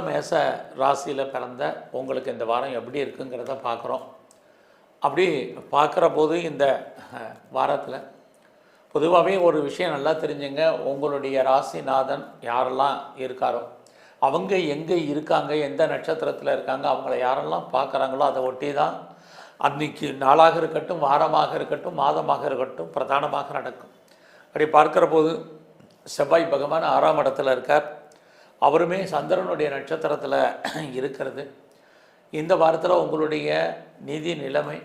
மேச ராசியில் பிறந்த உங்களுக்கு இந்த வாரம் எப்படி இருக்குங்கிறத பார்க்குறோம். அப்படி பார்க்குற போது இந்த வாரத்தில் பொதுவாகவே ஒரு விஷயம் நல்லா தெரிஞ்சுங்க. உங்களுடைய ராசிநாதன் யாரெல்லாம் இருக்காரோ அவங்க எங்கே இருக்காங்க, எந்த நட்சத்திரத்தில் இருக்காங்க, அவங்கள யாரெல்லாம் பார்க்குறாங்களோ அதை ஒட்டி தான் அன்றைக்கி நாளாக இருக்கட்டும், வாரமாக இருக்கட்டும், மாதமாக இருக்கட்டும் பிரதானமாக நடக்கும். அப்படி பார்க்குற போது செவ்வாய் பகவான் 6ஆம் இடத்துல இருக்கார். அவருமே சந்திரனுடைய நட்சத்திரத்தில் இருக்கிறது. இந்த வாரத்தில் உங்களுடைய நிதி நிலைமை,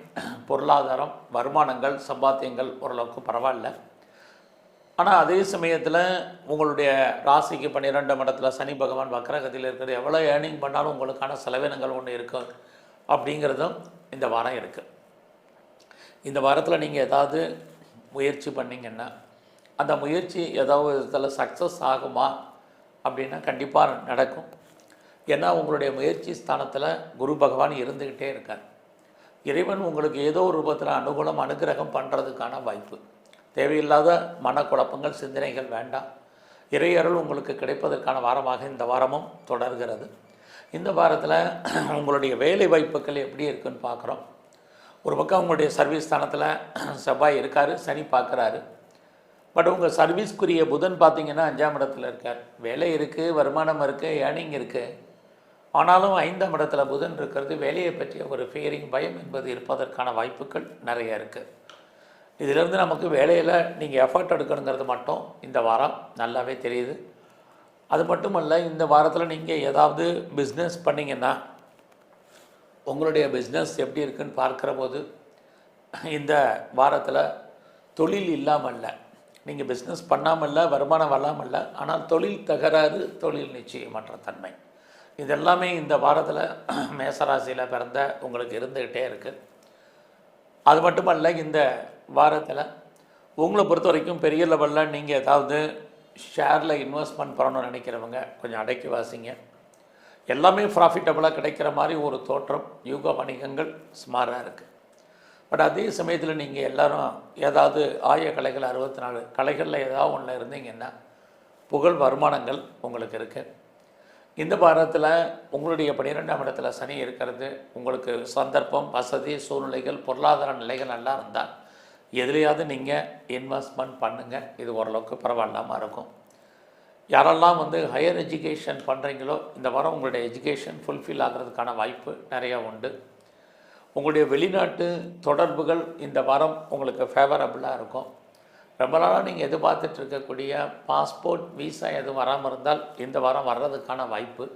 பொருளாதாரம், வருமானங்கள், சம்பாத்தியங்கள் ஓரளவுக்கு பரவாயில்ல. ஆனால் அதே சமயத்தில் உங்களுடைய ராசிக்கு 12ஆம் இடத்துல சனி பகவான் வக்ரகதியில் இருக்கிறது. எவ்வளோ ஏர்னிங் பண்ணாலும் உங்களுக்கான செலவினங்கள் ஒன்று இருக்கும் அப்படிங்கிறதும் இந்த வாரம் இருக்குது. இந்த வாரத்தில் நீங்கள் ஏதாவது முயற்சி பண்ணிங்கன்னா அந்த முயற்சி ஏதாவது விதத்தில் சக்ஸஸ் ஆகுமா அப்படின்னா கண்டிப்பாக நடக்கும். ஏன்னா உங்களுடைய முயற்சி ஸ்தானத்தில் குரு பகவான் இருந்துக்கிட்டே இருக்கார். இறைவன் உங்களுக்கு ஏதோ ஒரு ரூபத்தில் அனுகூலம் அனுகிரகம் பண்ணுறதுக்கான வாய்ப்பு. தேவையில்லாத மனக்குழப்பங்கள், சிந்தனைகள் வேண்டாம். இறையருள் உங்களுக்கு கிடைப்பதற்கான வாரமாக இந்த வாரமும் தொடர்கிறது. இந்த வாரத்தில் உங்களுடைய வேலை வாய்ப்புகள் எப்படி இருக்குன்னு பார்க்குறோம். ஒரு பக்கம் உங்களுடைய சர்வீஸ் ஸ்தானத்தில் செவ்வாய் இருக்கார், சனி பார்க்குறாரு. பட் உங்கள் சர்வீஸ்க்குரிய புதன் பார்த்திங்கன்னா 5ஆம் இடத்துல இருக்கார். வேலை இருக்குது, வருமானம் இருக்குது, ஏர்னிங் இருக்குது. ஆனாலும் 5ஆம் இடத்துல புதன் இருக்கிறது வேலையை பற்றிய ஒரு ஃபியரிங், பயம் என்பது இருப்பதற்கான வாய்ப்புகள் நிறைய இருக்குது. இதிலிருந்து நமக்கு வேலையில் நீங்கள் எஃபர்ட் எடுக்கணுங்கிறது மட்டும் இந்த வாரம் நல்லாவே தெரியுது. அது மட்டுமல்ல, இந்த வாரத்தில் நீங்கள் ஏதாவது பிஸ்னஸ் பண்ணிங்கன்னா உங்களுடைய பிஸ்னஸ் எப்படி இருக்குன்னு பார்க்குற போது இந்த வாரத்தில் தொழில் இல்லாமல், நீங்கள் பிஸ்னஸ் பண்ணாமல், வருமானம் வராமல், ஆனால் தொழில் தகராறு, தொழில் நிச்சயமற்ற தன்மை, இதெல்லாமே இந்த வாரத்தில் மேசராசியில் பிறந்த உங்களுக்கு இருந்துக்கிட்டே இருக்குது. அது மட்டுமல்ல, இந்த வாரத்தில் உங்களை பொறுத்த வரைக்கும் பெரிய லெவலில் நீங்கள் ஏதாவது ஷேரில் இன்வெஸ்ட்மெண்ட் பண்ணணும்னு நினைக்கிறவங்க கொஞ்சம் அடக்கி வாசிங்க. எல்லாமே ப்ராஃபிட்டபுளாக கிடைக்கிற மாதிரி ஒரு தோற்றம், யூக வணிகங்கள் சுமாராக இருக்குது. பட் அதே சமயத்தில் நீங்கள் எல்லோரும் ஏதாவது ஆய கலைகள் 64 கலைகளில் ஏதாவது ஒன்றில் இருந்தீங்கன்னா புகழ், வருமானங்கள் உங்களுக்கு இருக்குது. இந்த வாரத்தில் உங்களுடைய 12ஆம் இடத்துல சனி இருக்கிறது. உங்களுக்கு சந்தர்ப்பம், வசதி, சூழ்நிலைகள், பொருளாதார நிலைகள் நல்லா இருந்தால் எதுலையாவது நீங்கள் இன்வெஸ்ட்மெண்ட் பண்ணுங்கள். இது ஓரளவுக்கு பரவாயில்லாமல் இருக்கும். யாரெல்லாம் ஹையர் எஜுகேஷன் பண்ணுறீங்களோ இந்த வாரம் உங்களுடைய எஜுகேஷன் ஃபுல்ஃபில் ஆகிறதுக்கான வாய்ப்பு நிறையா உண்டு. உங்களுடைய வெளிநாட்டு தொடர்புகள் இந்த வாரம் உங்களுக்கு ஃபேவரபுளாக இருக்கும். ரொம்ப நாளாக நீங்கள் எதிர்பார்த்துட்டு இருக்கக்கூடிய பாஸ்போர்ட், வீசா எதுவும் வராமல் இருந்தால் இந்த வாரம் வர்றதுக்கான வாய்ப்பு